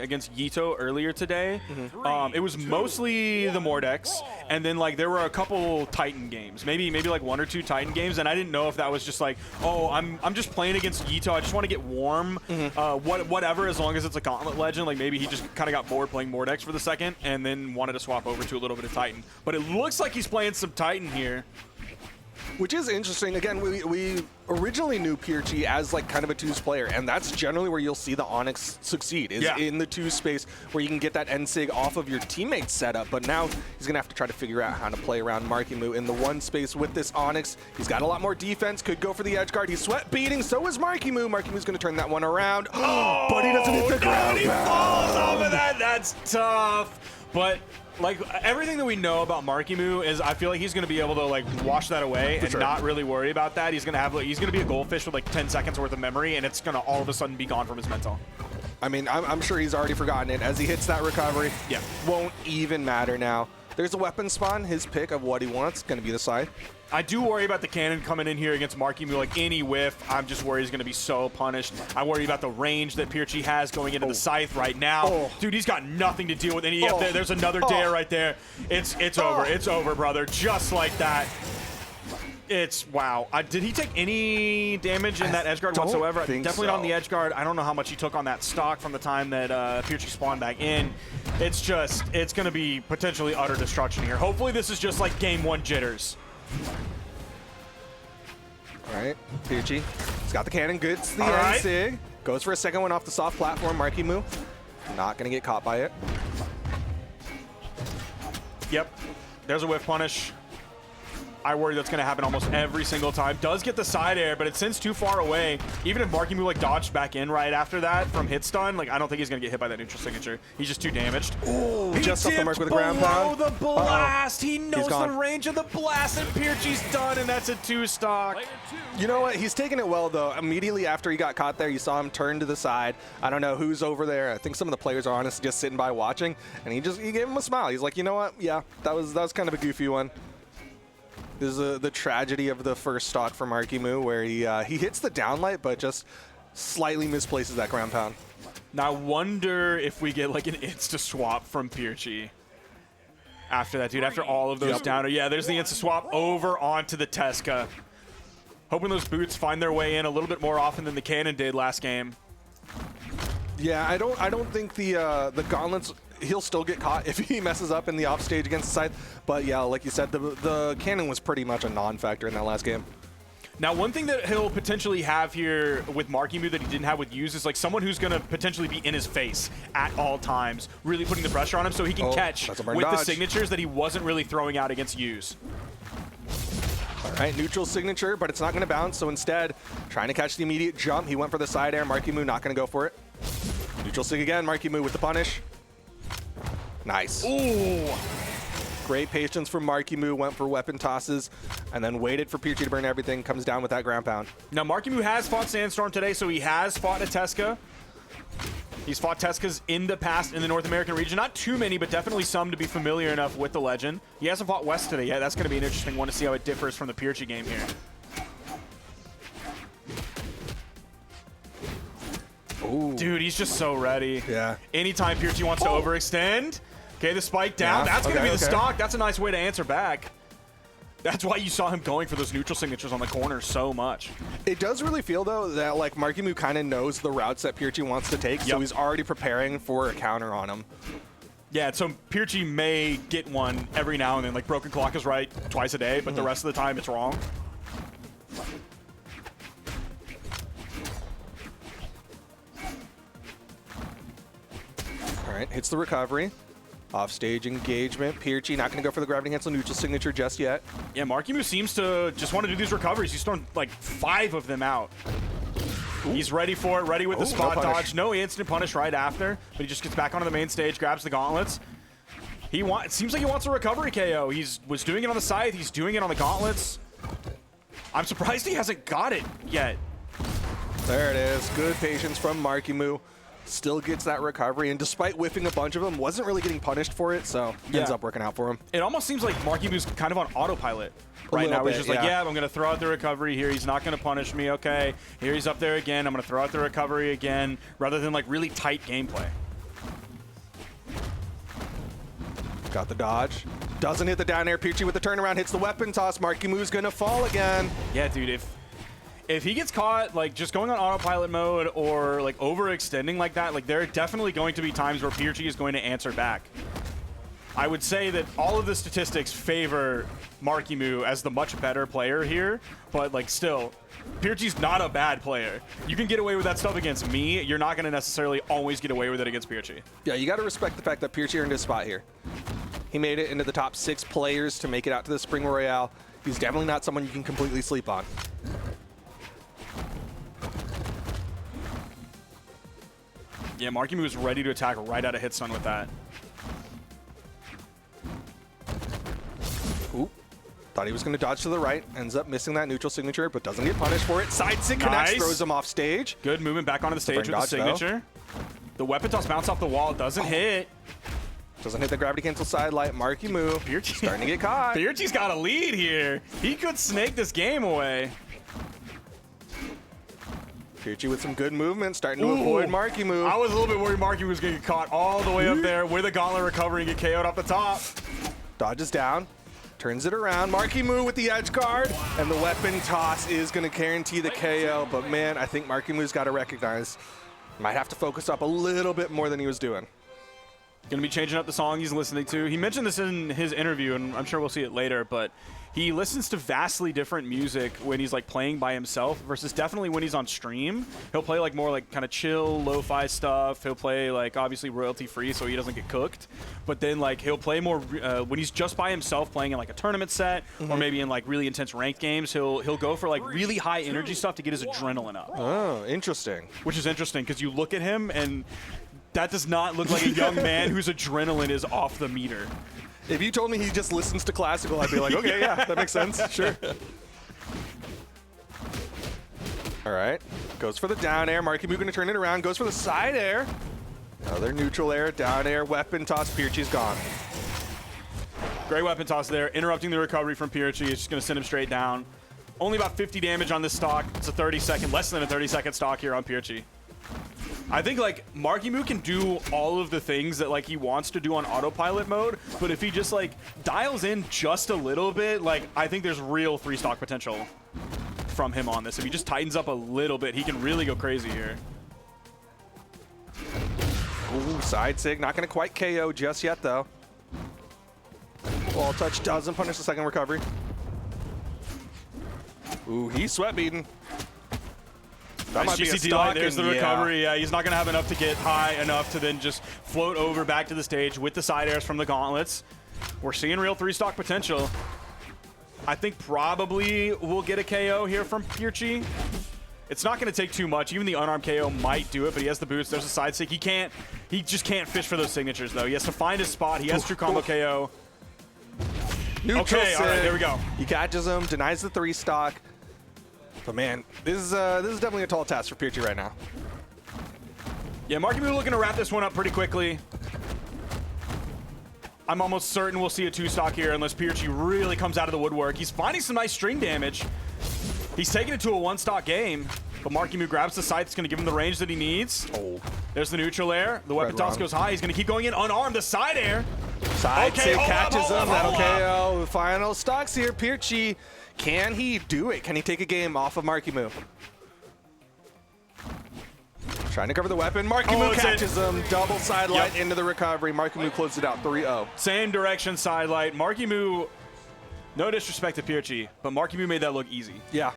against Yito earlier today, it was mostly the Mordex, and then like there were a couple Titan games, maybe like 1 or 2 Titan games, and I didn't know if that was just like, oh, I'm just playing against Yito, I just want to get warm, whatever, as long as it's a Gauntlet Legend. Like maybe he just kind of got bored playing Mordex for the second, and then wanted to swap over to a little bit of Titan. But it looks like he's playing some Titan here. Which is interesting. Again, we originally knew Pierchy as like kind of a twos player, and that's generally where you'll see the Onyx succeed, is in the two space where you can get that end sig off of your teammate's setup. But now he's gonna have to try to figure out how to play around Marckiemoo in the one space with this Onyx. He's got a lot more defense, could go for the edge guard. He's sweat beating, so is Marckiemoo. Marckiemoo's gonna turn that one around. Oh, but he doesn't hit the ground. He falls off of that. That's tough. But like everything that we know about Marckiemoo is, I feel like he's going to be able to like wash that away and not really worry about that. He's going to have he's going to be a goldfish with like 10 seconds worth of memory, and it's going to all of a sudden be gone from his mental. I mean, I'm sure he's already forgotten it as he hits that recovery. Yeah, won't even matter now. There's a weapon spawn. His pick of what he wants going to be the scythe. I do worry about the cannon coming in here against Marckiemoo. Like any whiff, I'm just worried he's going to be so punished. I worry about the range that Pierchy has going into the scythe right now. Dude, he's got nothing to deal with. And there's another dare right there. It's over. It's over, brother. Just like that. It's wow. Did he take any damage in that edge guard whatsoever? Definitely not on the edge guard. I don't know how much he took on that stock from the time that Pierchy spawned back in. It's going to be potentially utter destruction here. Hopefully this is just like game 1 jitters. All right, Pierchy. He's got the cannon. Gets the end sig. Goes for a second one off the soft platform. Marckiemoo not going to get caught by it. Yep. There's a whiff punish. I worry that's going to happen almost every single time. Does get the side air, but it sends too far away. Even if Marckiemoo like dodged back in right after that from hit stun, like I don't think he's going to get hit by that neutral signature. He's just too damaged. Oh, just off the mark with a ground pound. The blast. He knows the range of the blast, and Pierchy's done, and that's a 2 stock. You know what? He's taking it well though. Immediately after he got caught there, you saw him turn to the side. I don't know who's over there. I think some of the players are honestly just sitting by watching, and he gave him a smile. He's like, you know what? Yeah, that was kind of a goofy one. This is the tragedy of the first stock for Marckiemoo, where he hits the downlight, but just slightly misplaces that ground pound. Now, I wonder if we get like an insta swap from Pierchy after that, dude. After all of those downer, yeah, there's the insta swap over onto the Tesca. Hoping those boots find their way in a little bit more often than the cannon did last game. Yeah, I don't think the gauntlets. He'll still get caught if he messes up in the off stage against the scythe. But yeah, like you said, the cannon was pretty much a non-factor in that last game. Now, one thing that he'll potentially have here with Marckiemoo that he didn't have with Use is like someone who's going to potentially be in his face at all times, really putting the pressure on him so he can catch with the signatures that he wasn't really throwing out against Use. All right, neutral signature, but it's not going to bounce. So instead, trying to catch the immediate jump, he went for the side air. Marckiemoo not going to go for it. Neutral sig again. Marckiemoo with the punish. Nice. Ooh. Great patience from Marckiemoo, went for weapon tosses, and then waited for Pierchy to burn everything, comes down with that ground pound. Now, Marckiemoo has fought Sandstorm today, so he has fought a Tesca. He's fought Tescas in the past in the North American region. Not too many, but definitely some to be familiar enough with the legend. He hasn't fought West today yet. That's going to be an interesting one to see how it differs from the Pierchy game here. Ooh. Dude, he's just so ready. Yeah. Anytime Pierchy wants to overextend. Okay, the spike down. That's going to be the stock. That's a nice way to answer back. That's why you saw him going for those neutral signatures on the corner so much. It does really feel, though, that like Marckiemoo kind of knows the routes that Pierchy wants to take, so he's already preparing for a counter on him. Yeah, so Pierchy may get one every now and then. Like, Broken Clock is right twice a day, but the rest of the time it's wrong. All right, hits the recovery. Offstage engagement. Pierchy not going to go for the gravity cancel neutral signature just yet. Yeah, Marckiemoo seems to just want to do these recoveries. He's thrown like 5 of them out. Ooh. He's ready for it, ready with the spot dodge. No instant punish right after, but he just gets back onto the main stage, grabs the gauntlets. It seems like he wants a recovery KO. He was doing it on the scythe. He's doing it on the gauntlets. I'm surprised he hasn't got it yet. There it is. Good patience from Marckiemoo. Still gets that recovery, and despite whiffing a bunch of them, wasn't really getting punished for it, so ends up working out for him. It almost seems like Marckiemoo's kind of on autopilot right now. He's just like, yeah, I'm going to throw out the recovery here. He's not going to punish me. Okay, here he's up there again. I'm going to throw out the recovery again, rather than like really tight gameplay. Got the dodge. Doesn't hit the down air. Pierchy with the turnaround hits the weapon toss. Marckiemoo gonna fall again. Yeah, dude, if he gets caught like just going on autopilot mode or like overextending like that, like there are definitely going to be times where Pierchy is going to answer back. I would say that all of the statistics favor Marckiemoo as the much better player here, but like still, Pierchy's not a bad player. You can get away with that stuff against me. You're not going to necessarily always get away with it against Pierchy. Yeah, you got to respect the fact that Pierchy earned his spot here. He made it into the top 6 players to make it out to the Spring Royale. He's definitely not someone you can completely sleep on. Yeah, Marckiemoo was ready to attack right out of hit stun with that. Ooh. Thought he was going to dodge to the right. Ends up missing that neutral signature, but doesn't get punished for it. Side sig connects, throws him off stage. Good movement back onto the stage with the signature. Though. The weapon toss bounce off the wall. Doesn't hit. Doesn't hit the gravity cancel side light. Marckiemoo starting to get caught. Pierchy's got a lead here. He could snake this game away. Pierchy with some good movement, starting to avoid Marckiemoo. I was a little bit worried Marckiemoo was going to get caught all the way up there with a gauntlet recovery and get KO'd off the top. Dodges down. Turns it around. Marckiemoo with the edge guard, and the weapon toss is going to guarantee the KO. But man, I think Marckiemoo's got to recognize, might have to focus up a little bit more than he was doing. Going to be changing up the song he's listening to. He mentioned this in his interview, and I'm sure we'll see it later, but he listens to vastly different music when he's like playing by himself versus definitely when he's on stream. He'll play like more like kind of chill, lo-fi stuff. He'll play like obviously royalty free so he doesn't get cooked. But then like he'll play more when he's just by himself playing in like a tournament set or maybe in like really intense ranked games. He'll go for like really high energy stuff to get his adrenaline up. Oh, interesting. Which is interesting because you look at him and that does not look like a young man whose adrenaline is off the meter. If you told me he just listens to classical, I'd be like, okay, yeah, that makes sense, sure. All right, goes for the down air. Marckiemoo gonna turn it around, goes for the side air. Another neutral air, down air, weapon toss, Pierchy's gone. Great weapon toss there, interrupting the recovery from Pierchy. It's just gonna send him straight down. Only about 50 damage on this stock. It's a 30-second, less than a 30-second stock here on Pierchy. I think like Marckiemoo can do all of the things that like he wants to do on autopilot mode, but if he just like dials in just a little bit, like I think there's real 3-stock potential from him on this. If he just tightens up a little bit, he can really go crazy here. Ooh, side sig, not gonna quite KO just yet though. Wall touch doesn't punish the second recovery. Ooh, he's sweat beaten. That nice might be a GCT stock, light. There's the and recovery. Yeah, he's not going to have enough to get high enough to then just float over back to the stage with the side airs from the gauntlets. We're seeing real 3-stock potential. I think probably we'll get a KO here from Pierchy. It's not going to take too much. Even the unarmed KO might do it, but he has the boots. There's a side stick. He just can't fish for those signatures, though. He has to find his spot. He has true combo KO. Neutral okay, all right, there we go. He catches him, denies the 3-stock. But man, this is definitely a tall task for Pierchy right now. Yeah, Marckiemoo looking to wrap this one up pretty quickly. I'm almost certain we'll see a 2-stock here unless Pierchy really comes out of the woodwork. He's finding some nice string damage. He's taking it to a 1-stock game, but Marckiemoo grabs the side that's going to give him the range that he needs. Oh. There's the neutral air. The weapon toss goes high. He's going to keep going in unarmed. The side air. Side sig catches him. That'll KO. KO. Final stocks here. Pierchy, can he do it? Can he take a game off of Marckiemoo? Trying to cover the weapon. Marckiemoo catches him. Double side light into the recovery. Marckiemoo closes it out 3-0. Same direction side light. Marckiemoo, no disrespect to Pierchy, but Marckiemoo made that look easy. Yeah.